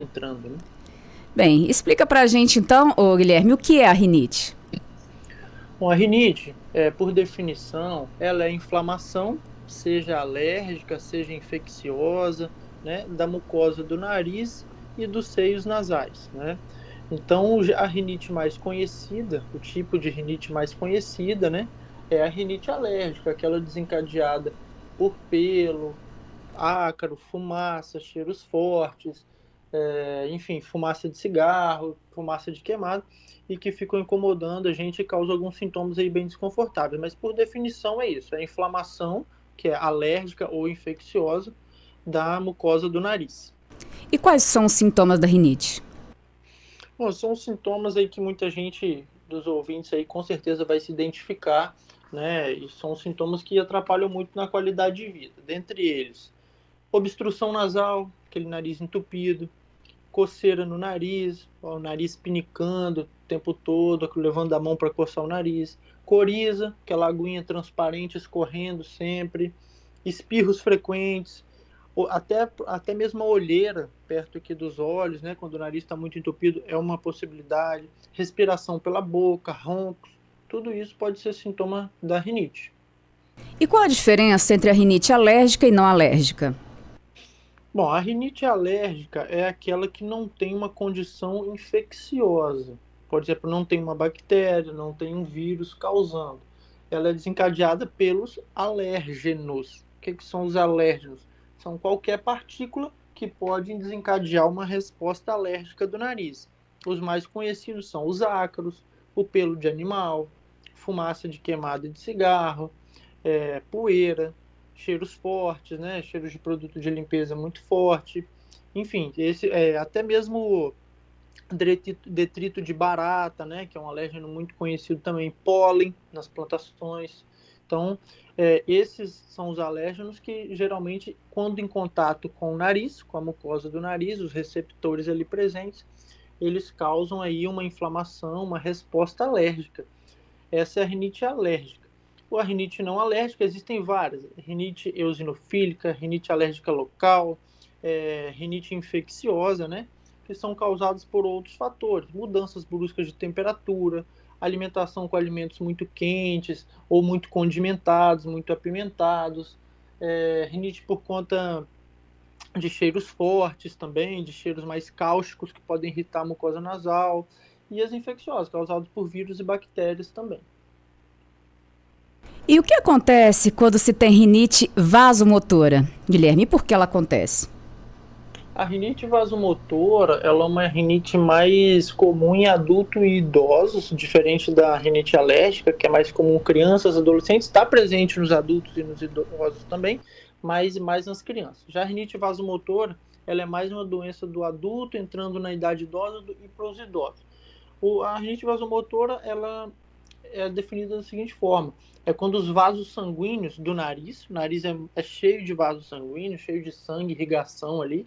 entrando, né? Bem, explica pra gente então, ô Guilherme, o que é a rinite? Bom, a rinite, por definição, ela é inflamação, seja alérgica, seja infecciosa, né, da mucosa do nariz e dos seios nasais, né? Então, a rinite mais conhecida, o tipo de rinite mais conhecida, né, é a rinite alérgica, aquela desencadeada por pelo, ácaro, fumaça, cheiros fortes, enfim, fumaça de cigarro, fumaça de queimado, e que ficam incomodando a gente e causam alguns sintomas aí bem desconfortáveis. Mas por definição é isso, é inflamação, que é alérgica ou infecciosa, da mucosa do nariz. E quais são os sintomas da rinite? Bom, são sintomas aí que muita gente dos ouvintes aí com certeza vai se identificar, né? E são sintomas que atrapalham muito na qualidade de vida. Dentre eles, obstrução nasal, aquele nariz entupido, coceira no nariz, o nariz pinicando o tempo todo, levando a mão para coçar o nariz, coriza, aquela aguinha transparente escorrendo sempre, espirros frequentes, até mesmo a olheira perto aqui dos olhos, né, quando o nariz está muito entupido, é uma possibilidade, respiração pela boca, roncos, tudo isso pode ser sintoma da rinite. E qual a diferença entre a rinite alérgica e não alérgica? Bom, a rinite alérgica é aquela que não tem uma condição infecciosa. Por exemplo, não tem uma bactéria, não tem um vírus causando. Ela é desencadeada pelos alérgenos. O que são os alérgenos? São qualquer partícula que pode desencadear uma resposta alérgica do nariz. Os mais conhecidos são os ácaros, o pelo de animal, fumaça de queimada de cigarro, poeira, cheiros fortes, né? Cheiros de produto de limpeza muito forte. Enfim, até mesmo detrito de barata, né? Que é um alérgeno muito conhecido também, pólen nas plantações. Então, esses são os alérgenos que geralmente, quando em contato com o nariz, com a mucosa do nariz, os receptores ali presentes, eles causam aí uma inflamação, uma resposta alérgica. Essa é a rinite alérgica. A rinite não alérgica, existem várias. Rinite eosinofílica, rinite alérgica local, rinite infecciosa, né? Que são causadas por outros fatores. Mudanças bruscas de temperatura, alimentação com alimentos muito quentes ou muito condimentados, muito apimentados. Rinite por conta de cheiros fortes também, de cheiros mais cáusticos que podem irritar a mucosa nasal. E as infecciosas, causadas por vírus e bactérias também. E o que acontece quando se tem rinite vasomotora? Guilherme, e por que ela acontece? A rinite vasomotora, ela é uma rinite mais comum em adultos e idosos, diferente da rinite alérgica, que é mais comum em crianças, adolescentes, está presente nos adultos e nos idosos também, mas mais nas crianças. Já a rinite vasomotora, ela é mais uma doença do adulto, entrando na idade idosa e para os idosos. A rinite vasomotora, ela é definida da seguinte forma: é quando os vasos sanguíneos do nariz, o nariz é cheio de vasos sanguíneos, cheio de sangue, irrigação ali,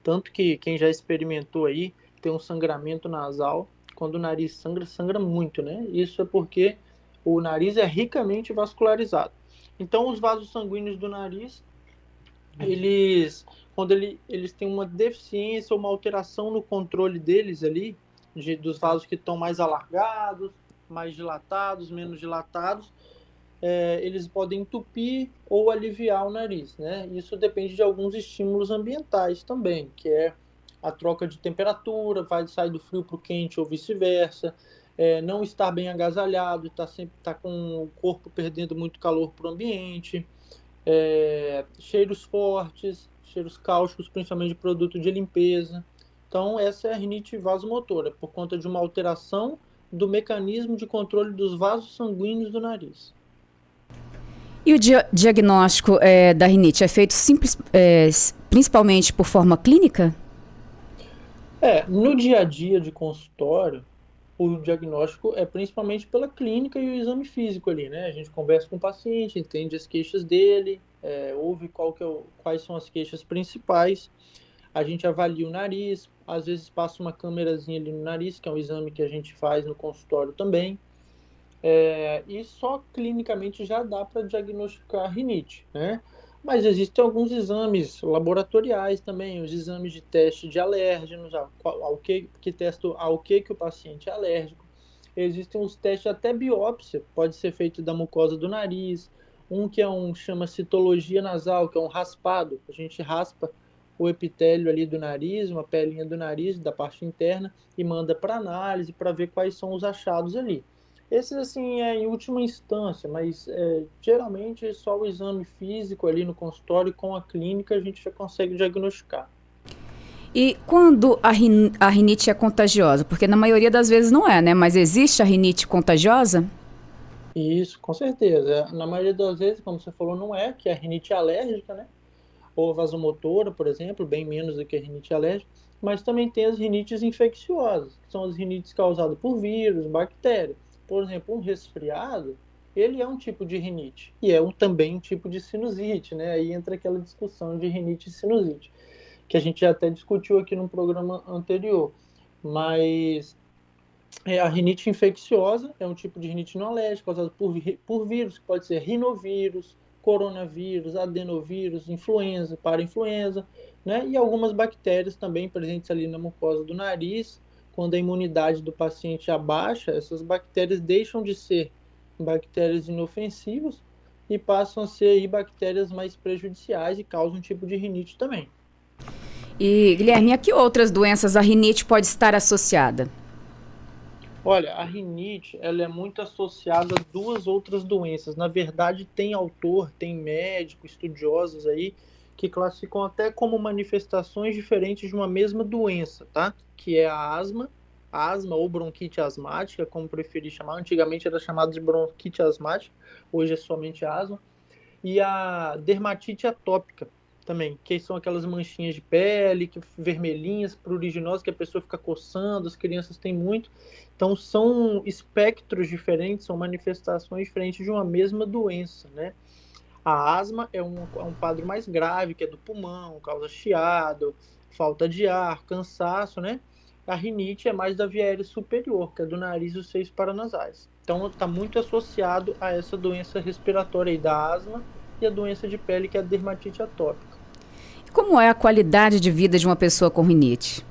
tanto que quem já experimentou aí tem um sangramento nasal. Quando o nariz sangra, sangra muito, né? Isso é porque o nariz é ricamente vascularizado. Então, os vasos sanguíneos do nariz, quando eles têm uma deficiência ou uma alteração no controle deles ali, dos vasos que estão mais alargados, mais dilatados, menos dilatados, eles podem entupir ou aliviar o nariz, né? Isso depende de alguns estímulos ambientais também, que é a troca de temperatura, vai sair do frio para o quente ou vice-versa, não estar bem agasalhado, tá com o corpo perdendo muito calor para o ambiente, cheiros fortes, cheiros cáusticos, principalmente de produto de limpeza. Então, essa é a rinite vasomotora, por conta de uma alteração do mecanismo de controle dos vasos sanguíneos do nariz. E o diagnóstico da rinite é feito principalmente por forma clínica? No dia a dia de consultório, o diagnóstico é principalmente pela clínica e o exame físico ali, né? A gente conversa com o paciente, entende as queixas dele, ouve quais são as queixas principais, a gente avalia o nariz, às vezes passa uma câmerazinha ali no nariz, que é um exame que a gente faz no consultório também, e só clinicamente já dá para diagnosticar rinite, né? Mas existem alguns exames laboratoriais também, os exames de teste de alérgenos, que testam ao que o paciente é alérgico. Existem os testes até biópsia, pode ser feito da mucosa do nariz, um que chama citologia nasal, que é um raspado, a gente raspa o epitélio ali do nariz, uma pelinha do nariz, da parte interna, e manda para análise para ver quais são os achados ali. Esses, assim, é em última instância, mas geralmente só o exame físico ali no consultório com a clínica a gente já consegue diagnosticar. E quando a rinite é contagiosa? Porque na maioria das vezes não é, né? Mas existe a rinite contagiosa? Isso, com certeza. Na maioria das vezes, como você falou, não é, que é a rinite alérgica, né? Ou vasomotora, por exemplo, bem menos do que a rinite alérgica, mas também tem as rinites infecciosas, que são as rinites causadas por vírus, bactérias. Por exemplo, um resfriado, ele é um tipo de rinite e é também um tipo de sinusite, né? Aí entra aquela discussão de rinite e sinusite, que a gente já até discutiu aqui no programa anterior. Mas a rinite infecciosa é um tipo de rinite não alérgica causada por vírus, que pode ser rinovírus, coronavírus, adenovírus, influenza, parainfluenza, né? E algumas bactérias também presentes ali na mucosa do nariz. Quando a imunidade do paciente abaixa, essas bactérias deixam de ser bactérias inofensivas e passam a ser aí bactérias mais prejudiciais e causam um tipo de rinite também. E, Guilherme, a que outras doenças a rinite pode estar associada? Olha, a rinite, ela é muito associada a duas outras doenças. Na verdade, tem autor, tem médico, estudiosos aí que classificam até como manifestações diferentes de uma mesma doença, tá? Que é a asma ou bronquite asmática, como preferir chamar. Antigamente era chamado de bronquite asmática, hoje é somente asma. E a dermatite atópica também, que são aquelas manchinhas de pele, vermelhinhas, pruriginosas, que a pessoa fica coçando, as crianças têm muito. Então, são espectros diferentes, são manifestações diferentes de uma mesma doença, né? A asma é um quadro mais grave, que é do pulmão, causa chiado, falta de ar, cansaço, né? A rinite é mais da via aérea superior, que é do nariz e os seios paranasais. Então, está muito associado a essa doença respiratória aí da asma e a doença de pele, que é a dermatite atópica. Como é a qualidade de vida de uma pessoa com rinite?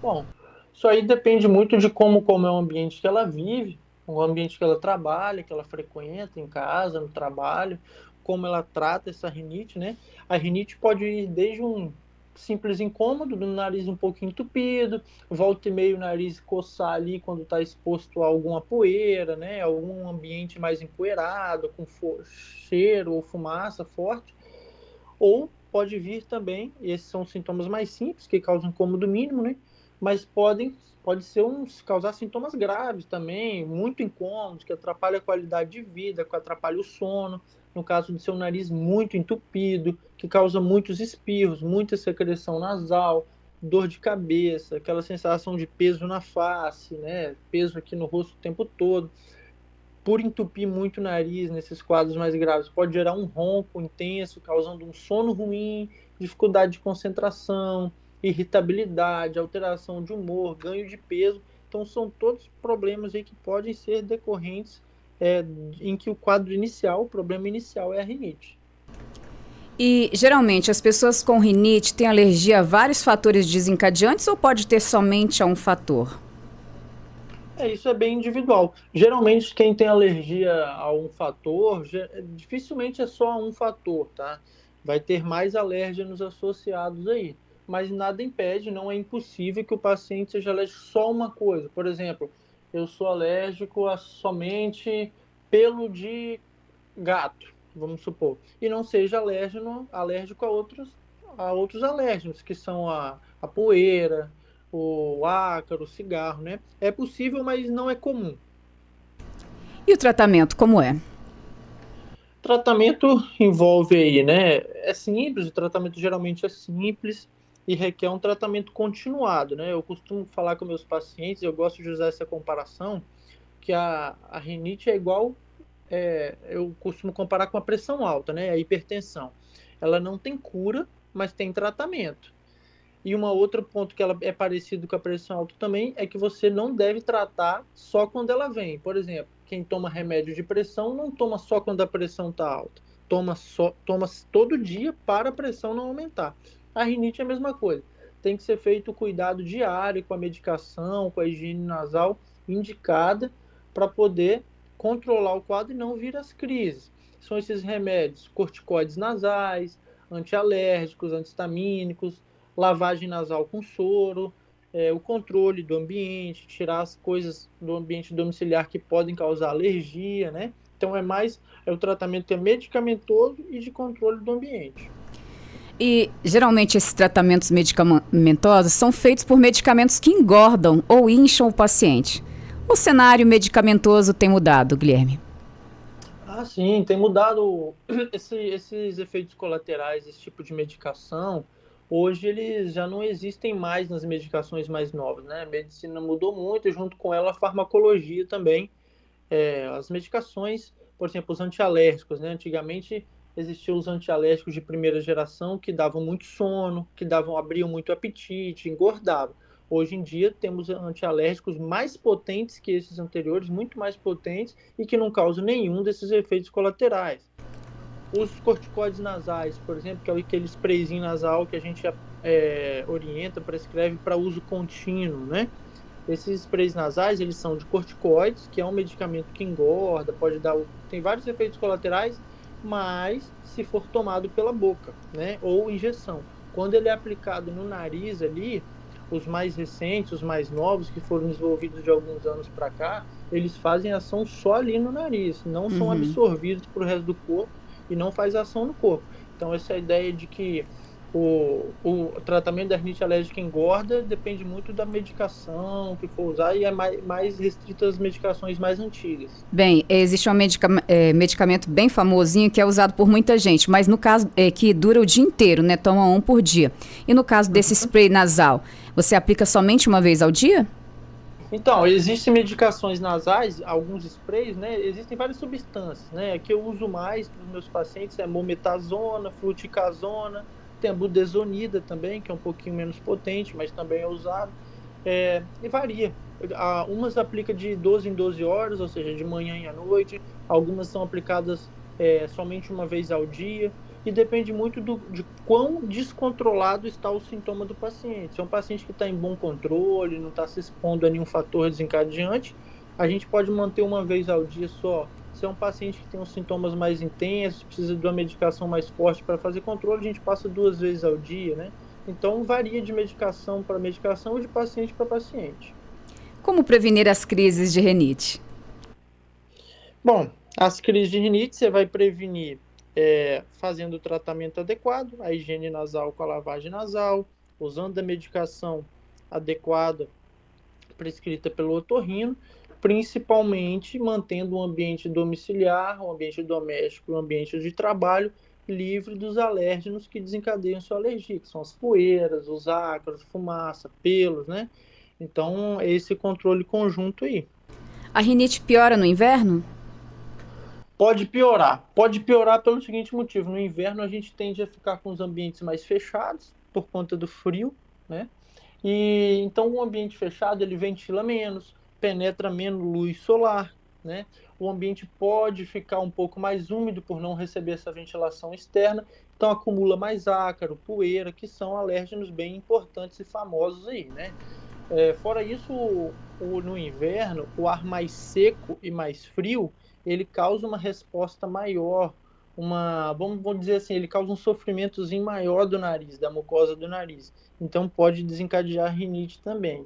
Bom, isso aí depende muito de como é o ambiente que ela vive, o ambiente que ela trabalha, que ela frequenta em casa, no trabalho, como ela trata essa rinite, né? A rinite pode ir desde um simples incômodo do nariz um pouco entupido, volta e meio o nariz coçar ali quando está exposto a alguma poeira, né? Algum ambiente mais empoeirado, com cheiro ou fumaça forte, ou pode vir também, e esses são sintomas mais simples, que causam incômodo mínimo, né? Mas pode causar sintomas graves também, muito incômodos, que atrapalham a qualidade de vida, que atrapalham o sono, no caso de seu nariz muito entupido, que causa muitos espirros, muita secreção nasal, dor de cabeça, aquela sensação de peso na face, né? Peso aqui no rosto o tempo todo. Por entupir muito o nariz nesses quadros mais graves, pode gerar um ronco intenso, causando um sono ruim, dificuldade de concentração, irritabilidade, alteração de humor, ganho de peso. Então, são todos problemas aí que podem ser decorrentes em que o quadro inicial, o problema inicial é a rinite. E, geralmente, as pessoas com rinite têm alergia a vários fatores desencadeantes ou pode ter somente a um fator? Isso é bem individual. Geralmente, quem tem alergia a um fator, dificilmente é só um fator, tá? Vai ter mais alérgenos associados aí. Mas nada impede, não é impossível que o paciente seja alérgico só a uma coisa. Por exemplo, eu sou alérgico a somente pelo de gato, vamos supor. E não seja alérgico a outros alérgenos, que são a poeira, o ácaro, o cigarro, né? É possível, mas não é comum. E o tratamento, como é? Tratamento envolve aí, né? É simples, o tratamento geralmente é simples e requer um tratamento continuado, né? Eu costumo falar com meus pacientes, eu gosto de usar essa comparação, que a rinite é igual, eu costumo comparar com a pressão alta, né? A hipertensão. Ela não tem cura, mas tem tratamento. E um outro ponto que ela é parecido com a pressão alta também é que você não deve tratar só quando ela vem. Por exemplo, quem toma remédio de pressão não toma só quando a pressão está alta. toma todo dia para a pressão não aumentar. A rinite é a mesma coisa. Tem que ser feito o cuidado diário com a medicação, com a higiene nasal indicada para poder controlar o quadro e não vir as crises. São esses remédios, corticoides nasais, antialérgicos, antihistamínicos, lavagem nasal com soro, o controle do ambiente, tirar as coisas do ambiente domiciliar que podem causar alergia, né? Então o tratamento que é medicamentoso e de controle do ambiente. E geralmente esses tratamentos medicamentosos são feitos por medicamentos que engordam ou incham o paciente. O cenário medicamentoso tem mudado, Guilherme? Sim, tem mudado esses efeitos colaterais, esse tipo de medicação. Hoje eles já não existem mais nas medicações mais novas, né? A medicina mudou muito e junto com ela a farmacologia também. As medicações, por exemplo, os antialérgicos, né? Antigamente existiam os antialérgicos de primeira geração que davam muito sono, abriam muito apetite, engordavam. Hoje em dia temos antialérgicos mais potentes que esses anteriores, muito mais potentes e que não causam nenhum desses efeitos colaterais. Os corticoides nasais, por exemplo, que é aquele sprayzinho nasal que a gente orienta, prescreve para uso contínuo, né? Esses sprays nasais, eles são de corticoides, que é um medicamento que engorda, tem vários efeitos colaterais, mas se for tomado pela boca, né? Ou injeção. Quando ele é aplicado no nariz ali, os mais recentes, os mais novos, que foram desenvolvidos de alguns anos para cá, eles fazem ação só ali no nariz, não são absorvidos para o resto do corpo e não faz ação no corpo. Então essa ideia de que o tratamento da rinite alérgica engorda depende muito da medicação que for usar e é mais restrito às medicações mais antigas. Bem, existe um medicamento bem famosinho que é usado por muita gente, mas no caso que dura o dia inteiro, né? Toma um por dia. E no caso desse spray nasal, você aplica somente uma vez ao dia? Então, existem medicações nasais, alguns sprays, né? Existem várias substâncias, né? A que eu uso mais para os meus pacientes é mometazona, fluticasona, tem a budesonida também, que é um pouquinho menos potente, mas também é usado. E varia. Umas aplica de 12 em 12 horas, ou seja, de manhã e à noite. Algumas são aplicadas somente uma vez ao dia. E depende muito de quão descontrolado está o sintoma do paciente. Se é um paciente que está em bom controle, não está se expondo a nenhum fator desencadeante, a gente pode manter uma vez ao dia só. Se é um paciente que tem os sintomas mais intensos, precisa de uma medicação mais forte para fazer controle, a gente passa 2 vezes ao dia, né? Então varia de medicação para medicação ou de paciente para paciente. Como prevenir as crises de rinite? Bom, as crises de rinite você vai prevenir fazendo o tratamento adequado, a higiene nasal com a lavagem nasal, usando a medicação adequada prescrita pelo otorrino, principalmente mantendo um ambiente domiciliar, um ambiente doméstico, um ambiente de trabalho livre dos alérgenos que desencadeiam sua alergia, que são as poeiras, os ácaros, fumaça, pelos, né? Então, é esse controle conjunto aí. A rinite piora no inverno? Pode piorar pelo seguinte motivo: no inverno a gente tende a ficar com os ambientes mais fechados por conta do frio, né? E então o ambiente fechado ele ventila menos, penetra menos luz solar, né? O ambiente pode ficar um pouco mais úmido por não receber essa ventilação externa, então acumula mais ácaro, poeira, que são alérgenos bem importantes e famosos aí, né? Fora isso, no inverno, o ar mais seco e mais frio, ele causa uma resposta maior, vamos dizer assim, ele causa um sofrimentozinho maior do nariz, da mucosa do nariz. Então pode desencadear rinite também.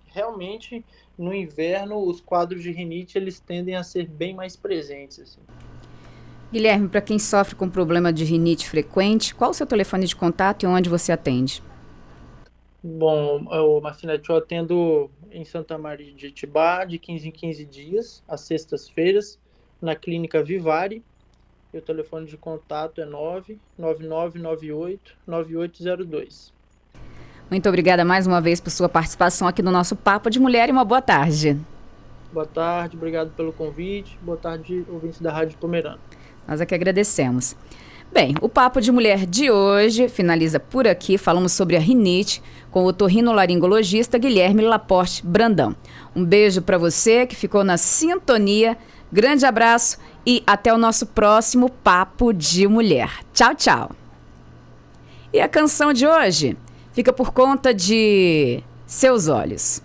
Realmente, no inverno, os quadros de rinite, eles tendem a ser bem mais presentes. Assim. Guilherme, para quem sofre com problema de rinite frequente, qual o seu telefone de contato e onde você atende? Bom, Marcinete, eu atendo em Santa Maria de Itibá, de 15 em 15 dias, às sextas-feiras, na Clínica Vivari. E o telefone de contato é 99998-9802. Muito obrigada mais uma vez por sua participação aqui no nosso Papo de Mulher e uma boa tarde. Boa tarde, obrigado pelo convite. Boa tarde, ouvintes da Rádio Pomerana. Nós é que agradecemos. Bem, o Papo de Mulher de hoje finaliza por aqui. Falamos sobre a rinite com o otorrinolaringologista Guilherme Laporte Brandão. Um beijo para você que ficou na sintonia. Grande abraço e até o nosso próximo Papo de Mulher. Tchau, tchau. E a canção de hoje fica por conta de Seus Olhos.